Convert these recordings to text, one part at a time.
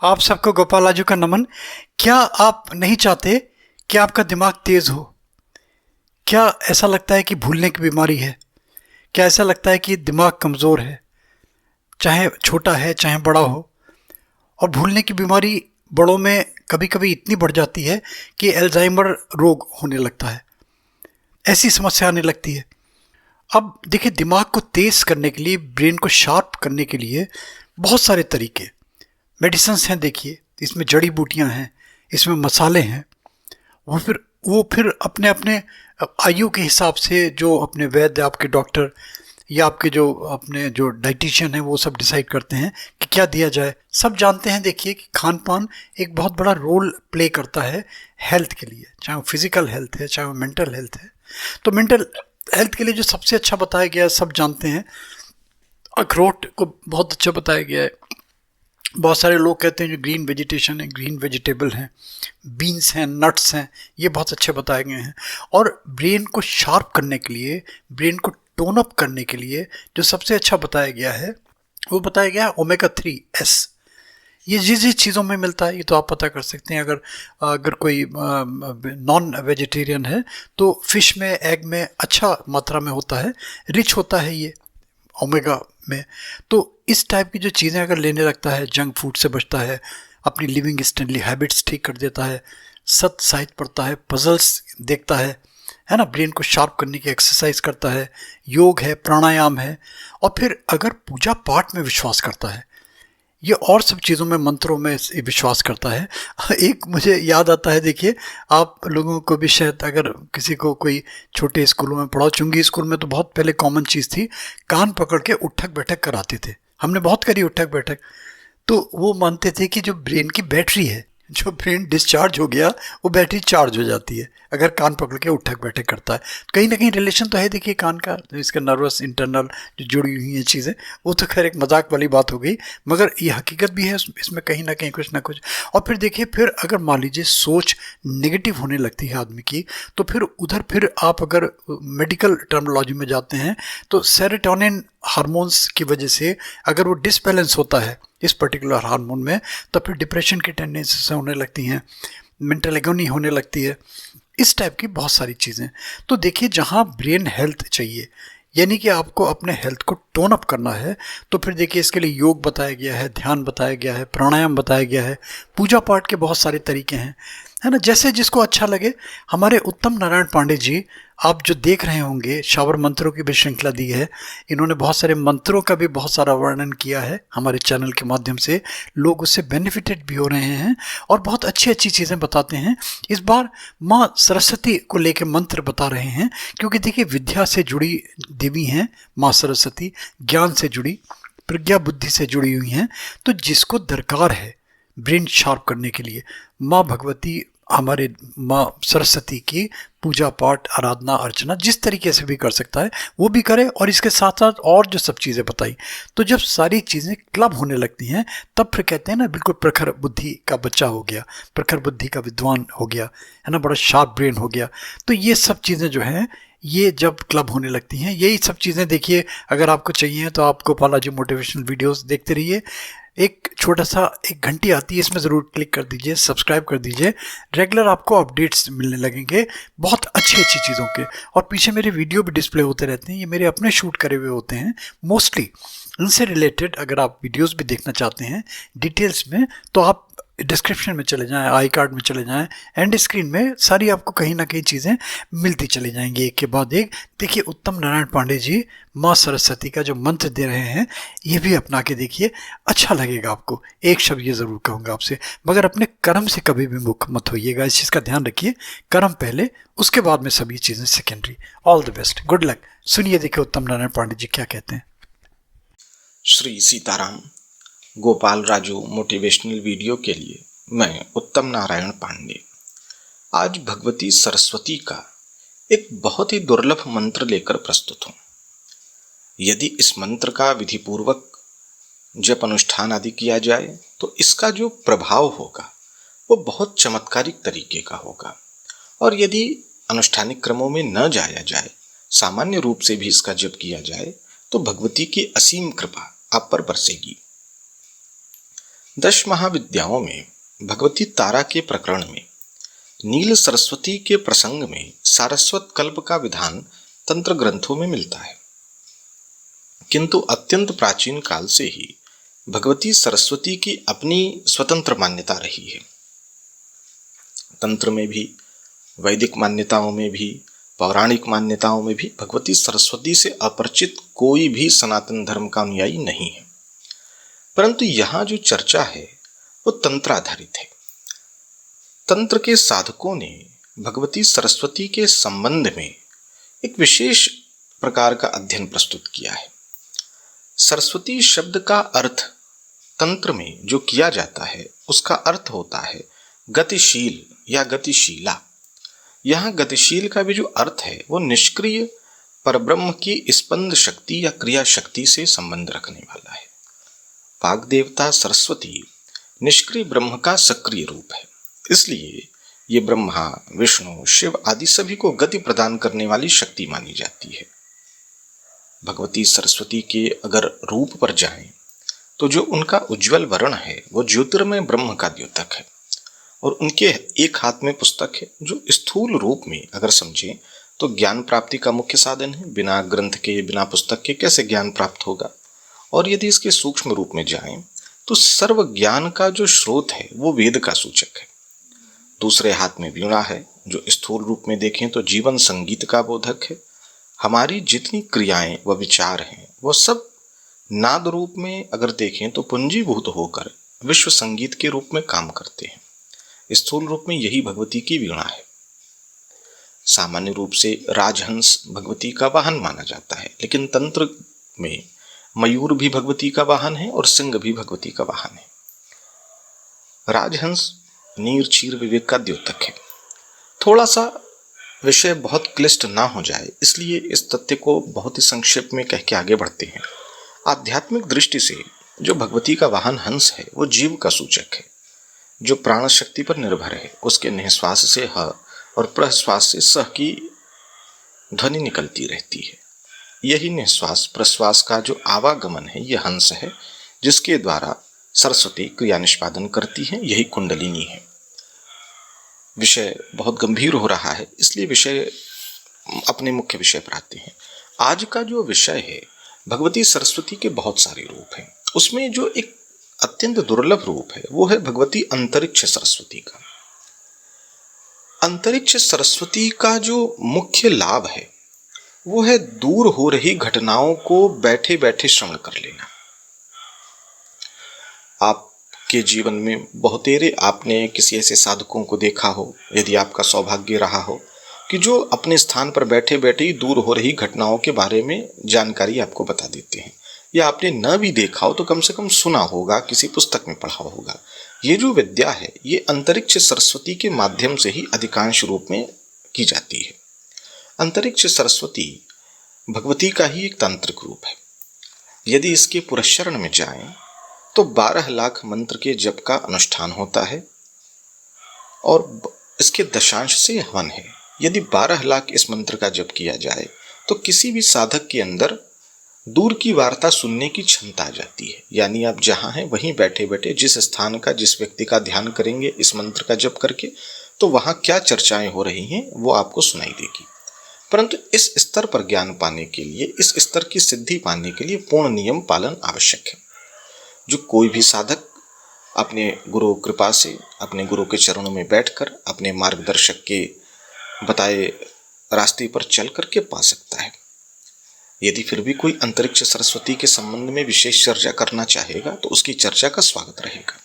आप सबको गोपाल राजू का नमन। क्या आप नहीं चाहते कि आपका दिमाग तेज हो? क्या ऐसा लगता है कि भूलने की बीमारी है? क्या ऐसा लगता है कि दिमाग कमज़ोर है, चाहे छोटा है चाहे बड़ा हो? और भूलने की बीमारी बड़ों में कभी कभी इतनी बढ़ जाती है कि अल्जाइमर रोग होने लगता है, ऐसी समस्या आने लगती है। अब देखिए, दिमाग को तेज करने के लिए, ब्रेन को शार्प करने के लिए बहुत सारे तरीके मेडिसिन्स हैं। देखिए, इसमें जड़ी बूटियां हैं, इसमें मसाले हैं। वो फिर अपने अपने आयु के हिसाब से जो अपने वैद्य, आपके डॉक्टर या आपके जो अपने जो डाइटिशियन है, वो सब डिसाइड करते हैं कि क्या दिया जाए। सब जानते हैं देखिए कि खान पान एक बहुत बड़ा रोल प्ले करता है हेल्थ के लिए, चाहे वो फिजिकल हेल्थ है चाहे वो मेंटल हेल्थ है। तो मेंटल हेल्थ के लिए जो सबसे अच्छा बताया गया है, सब जानते हैं, अखरोट को बहुत अच्छा बताया गया है। बहुत सारे लोग कहते हैं जो ग्रीन वेजिटेशन है, ग्रीन वेजिटेबल हैं, बीन्स हैं, नट्स हैं, ये बहुत अच्छे बताए गए हैं। और ब्रेन को शार्प करने के लिए, ब्रेन को टोन अप करने के लिए जो सबसे अच्छा बताया गया है, वो बताया गया है ओमेगा 3 एस। ये जिस जिस चीज़ों में मिलता है ये तो आप पता कर सकते हैं। अगर अगर कोई नॉन वेजिटेरियन है तो फिश में, एग में अच्छा मात्रा में होता है, रिच होता है ये ओमेगा में। तो इस टाइप की जो चीज़ें अगर लेने लगता है, जंक फूड से बचता है, अपनी लिविंग स्टैंडली हैबिट्स ठीक कर देता है, सत साहित्य पढ़ता है, पजल्स देखता है ना, ब्रेन को शार्प करने की एक्सरसाइज करता है, योग है, प्राणायाम है, और फिर अगर पूजा पाठ में विश्वास करता है, ये और सब चीज़ों में, मंत्रों में विश्वास करता है। एक मुझे याद आता है, देखिए, आप लोगों को भी शायद, अगर किसी को कोई छोटे स्कूलों में पढ़ाओ, चुंगी स्कूल में तो बहुत पहले कॉमन चीज़ थी, कान पकड़ के उठक बैठक कराते थे। हमने बहुत करी उठक बैठक। तो वो मानते थे कि जो ब्रेन की बैटरी है, जो ब्रेन डिस्चार्ज हो गया, वो बैटरी चार्ज हो जाती है अगर कान पकड़ के उठक बैठक करता है। कहीं ना कहीं रिलेशन तो है देखिए कान का, इसका नर्वस इंटरनल जो जुड़ी हुई हैं चीज़ें, वो तो खैर एक मजाक वाली बात हो गई, मगर ये हकीकत भी है इसमें कहीं ना कहीं कुछ ना कुछ। और फिर देखिए, फिर अगर मान लीजिए सोच नेगेटिव होने लगती है आदमी की, तो फिर उधर फिर आप अगर मेडिकल टर्मिनोलॉजी में जाते हैं तो सेरोटोनिन हार्मोन्स की वजह से अगर वो डिसबैलेंस होता है इस पर्टिकुलर हार्मोन में, तो फिर डिप्रेशन की टेंडेंसीज होने लगती हैं, मेंटल एगोनी होने लगती है, इस टाइप की बहुत सारी चीज़ें। तो देखिए, जहाँ ब्रेन हेल्थ चाहिए, यानी कि आपको अपने हेल्थ को टोन अप करना है, तो फिर देखिए इसके लिए योग बताया गया है, ध्यान बताया गया है, प्राणायाम बताया गया है, पूजा पाठ के बहुत सारे तरीके हैं, है ना, जैसे जिसको अच्छा लगे। हमारे उत्तम नारायण पांडे जी, आप जो देख रहे होंगे, शावर मंत्रों की भी श्रृंखला दी है, इन्होंने बहुत सारे मंत्रों का भी बहुत सारा वर्णन किया है हमारे चैनल के माध्यम से। लोग उससे बेनिफिटेड भी हो रहे हैं और बहुत अच्छी अच्छी चीज़ें बताते हैं। इस बार माँ सरस्वती को लेके मंत्र बता रहे हैं, क्योंकि देखिए विद्या से जुड़ी देवी हैं माँ सरस्वती, ज्ञान से जुड़ी, प्रज्ञा बुद्धि से जुड़ी हुई हैं। तो जिसको दरकार है ब्रेन शार्प करने के लिए, माँ भगवती, हमारे माँ सरस्वती की पूजा पाठ, आराधना, अर्चना जिस तरीके से भी कर सकता है वो भी करे, और इसके साथ साथ और जो सब चीज़ें बताई, तो जब सारी चीज़ें क्लब होने लगती हैं, तब फिर कहते हैं ना, बिल्कुल प्रखर बुद्धि का बच्चा हो गया, प्रखर बुद्धि का विद्वान हो गया, है ना, बड़ा शार्प ब्रेन हो गया। तो ये सब चीज़ें जो हैं, ये जब क्लब होने लगती हैं, यही सब चीज़ें देखिए, अगर आपको चाहिए तो आप गोपाल राजू मोटिवेशनल वीडियोस देखते रहिए। एक छोटा सा एक घंटी आती है, इसमें ज़रूर क्लिक कर दीजिए, सब्सक्राइब कर दीजिए। रेगुलर आपको अपडेट्स मिलने लगेंगे बहुत अच्छी अच्छी चीज़ों के। और पीछे मेरे वीडियो भी डिस्प्ले होते रहते हैं, ये मेरे अपने शूट करे हुए होते हैं मोस्टली। इनसे रिलेटेड अगर आप वीडियोस भी देखना चाहते हैं डिटेल्स में, तो आप डिस्क्रिप्शन में चले जाएं, आई कार्ड में चले जाएं, एंड स्क्रीन में सारी आपको कहीं ना कहीं चीज़ें मिलती चली जाएंगी एक के बाद एक। देखिए, उत्तम नारायण पांडे जी माँ सरस्वती का जो मंत्र दे रहे हैं, ये भी अपना के देखिए, अच्छा लगेगा आपको। एक शब्द ये ज़रूर कहूँगा आपसे, मगर अपने कर्म से कभी भी मुख मत होइएगा, इस चीज़ का ध्यान रखिए। कर्म पहले, उसके बाद में सभी चीज़ें secondary. All the best, good luck. सुनिए, देखिए उत्तम नारायण पांडे जी क्या कहते हैं। श्री सीताराम। गोपाल राजू मोटिवेशनल वीडियो के लिए मैं उत्तम नारायण पांडे आज भगवती सरस्वती का एक बहुत ही दुर्लभ मंत्र लेकर प्रस्तुत हूँ। यदि इस मंत्र का विधिपूर्वक जप अनुष्ठान आदि किया जाए तो इसका जो प्रभाव होगा वो बहुत चमत्कारिक तरीके का होगा, और यदि अनुष्ठानिक क्रमों में न जाया जाए, सामान्य रूप से भी इसका जप किया जाए, तो भगवती की असीम कृपा आप पर बरसेगी। दश महाविद्याओं में भगवती तारा के प्रकरण में नील सरस्वती के प्रसंग में सारस्वत कल्प का विधान तंत्र ग्रंथों में मिलता है, किंतु अत्यंत प्राचीन काल से ही भगवती सरस्वती की अपनी स्वतंत्र मान्यता रही है। तंत्र में भी, वैदिक मान्यताओं में भी, पौराणिक मान्यताओं में भी भगवती सरस्वती से अपरिचित कोई भी सनातन धर्म का अनुयायी नहीं है। परंतु यहाँ जो चर्चा है वो तंत्र आधारित है। तंत्र के साधकों ने भगवती सरस्वती के संबंध में एक विशेष प्रकार का अध्ययन प्रस्तुत किया है। सरस्वती शब्द का अर्थ तंत्र में जो किया जाता है उसका अर्थ होता है गतिशील या गतिशीला। यहाँ गतिशील का भी जो अर्थ है वो निष्क्रिय परब्रह्म की स्पंद शक्ति या क्रिया शक्ति से संबंध रखने वाला है। वाग देवता सरस्वती निष्क्रिय ब्रह्म का सक्रिय रूप है, इसलिए ये ब्रह्मा, विष्णु, शिव आदि सभी को गति प्रदान करने वाली शक्ति मानी जाती है। भगवती सरस्वती के अगर रूप पर जाएं तो जो उनका उज्जवल वर्ण है वो ज्योतिर्मय ब्रह्म का द्योतक है, और उनके एक हाथ में पुस्तक है जो स्थूल रूप में अगर समझें तो ज्ञान प्राप्ति का मुख्य साधन है। बिना ग्रंथ के, बिना पुस्तक के कैसे ज्ञान प्राप्त होगा। और यदि इसके सूक्ष्म रूप में जाएं तो सर्व ज्ञान का जो स्रोत है वो वेद का सूचक है। दूसरे हाथ में वीणा है जो स्थूल रूप में देखें तो जीवन संगीत का बोधक है। हमारी जितनी क्रियाएं व विचार हैं वो सब नाद रूप में अगर देखें तो पुंजीभूत होकर विश्व संगीत के रूप में काम करते हैं। स्थूल रूप में यही भगवती की वीणा है। सामान्य रूप से राजहंस भगवती का वाहन माना जाता है, लेकिन तंत्र में मयूर भी भगवती का वाहन है और सिंह भी भगवती का वाहन है। राजहंस नीर क्षीर विवेक का द्योतक है। थोड़ा सा विषय बहुत क्लिष्ट ना हो जाए इसलिए इस तथ्य को बहुत ही संक्षेप में कह के आगे बढ़ते हैं। आध्यात्मिक दृष्टि से जो भगवती का वाहन हंस है वो जीव का सूचक है, जो प्राण शक्ति पर निर्भर है। उसके निःश्वास से ह और प्रश्वास से सह की ध्वनि निकलती रहती है। यही निःश्वास प्रश्वास का जो आवागमन है यह हंस है, जिसके द्वारा सरस्वती क्रिया निष्पादन करती है। यही कुंडलिनी है। विषय बहुत गंभीर हो रहा है इसलिए अपने मुख्य विषय पर आते हैं। आज का जो विषय है भगवती सरस्वती के बहुत सारे रूप हैं। उसमें जो एक अत्यंत दुर्लभ रूप है वो है भगवती अंतरिक्ष सरस्वती का। अंतरिक्ष सरस्वती का जो मुख्य लाभ है वो है दूर हो रही घटनाओं को बैठे बैठे श्रवण कर लेना। आपके जीवन में बहुतेरे आपने किसी ऐसे साधकों को देखा हो, यदि आपका सौभाग्य रहा हो, कि जो अपने स्थान पर बैठे बैठे ही दूर हो रही घटनाओं के बारे में जानकारी आपको बता देते हैं, या आपने न भी देखा हो तो कम से कम सुना होगा, किसी पुस्तक में पढ़ा होगा। ये जो विद्या है ये अंतरिक्ष सरस्वती के माध्यम से ही अधिकांश रूप में की जाती है। अंतरिक्ष सरस्वती भगवती का ही एक तांत्रिक रूप है। यदि इसके पुरस्चरण में जाएं तो 12 लाख मंत्र के जप का अनुष्ठान होता है और इसके दशांश से हवन है। यदि 12 लाख इस मंत्र का जप किया जाए तो किसी भी साधक के अंदर दूर की वार्ता सुनने की क्षमता आ जाती है। यानी आप जहां हैं वहीं बैठे बैठे जिस स्थान का, जिस व्यक्ति का ध्यान करेंगे इस मंत्र का जप करके, तो वहां क्या चर्चाएं हो रही हैं वो आपको सुनाई देगी। परंतु इस स्तर पर ज्ञान पाने के लिए, इस स्तर की सिद्धि पाने के लिए पूर्ण नियम पालन आवश्यक है। जो कोई भी साधक अपने गुरु कृपा से, अपने गुरु के चरणों में बैठकर अपने मार्गदर्शक के बताए रास्ते पर चल करके पा सकता है। यदि फिर भी कोई अंतरिक्ष सरस्वती के संबंध में विशेष चर्चा करना चाहेगा तो उसकी चर्चा का स्वागत रहेगा।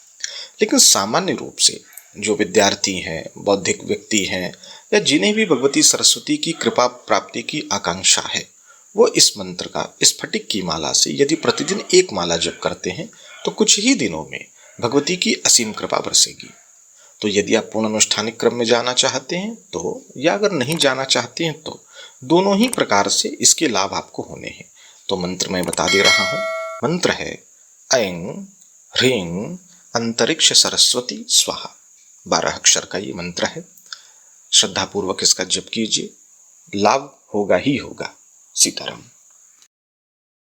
लेकिन सामान्य रूप से जो विद्यार्थी हैं, बौद्धिक व्यक्ति हैं, या जिन्हें भी भगवती सरस्वती की कृपा प्राप्ति की आकांक्षा है, वो इस मंत्र का, इस फटिक की माला से यदि प्रतिदिन एक माला जप करते हैं तो कुछ ही दिनों में भगवती की असीम कृपा बरसेगी। तो यदि आप पूर्ण अनुष्ठानिक क्रम में जाना चाहते हैं तो, या अगर नहीं जाना चाहते हैं तो, दोनों ही प्रकार से इसके लाभ आपको होने हैं। तो मंत्र मैं बता दे रहा हूं। मंत्र है ऐं ह्रीं अंतरिक्ष सरस्वती स्वाहा। 12 अक्षर का ये मंत्र है। श्रद्धापूर्वक इसका जप कीजिए, लाभ होगा ही होगा। सीताराम।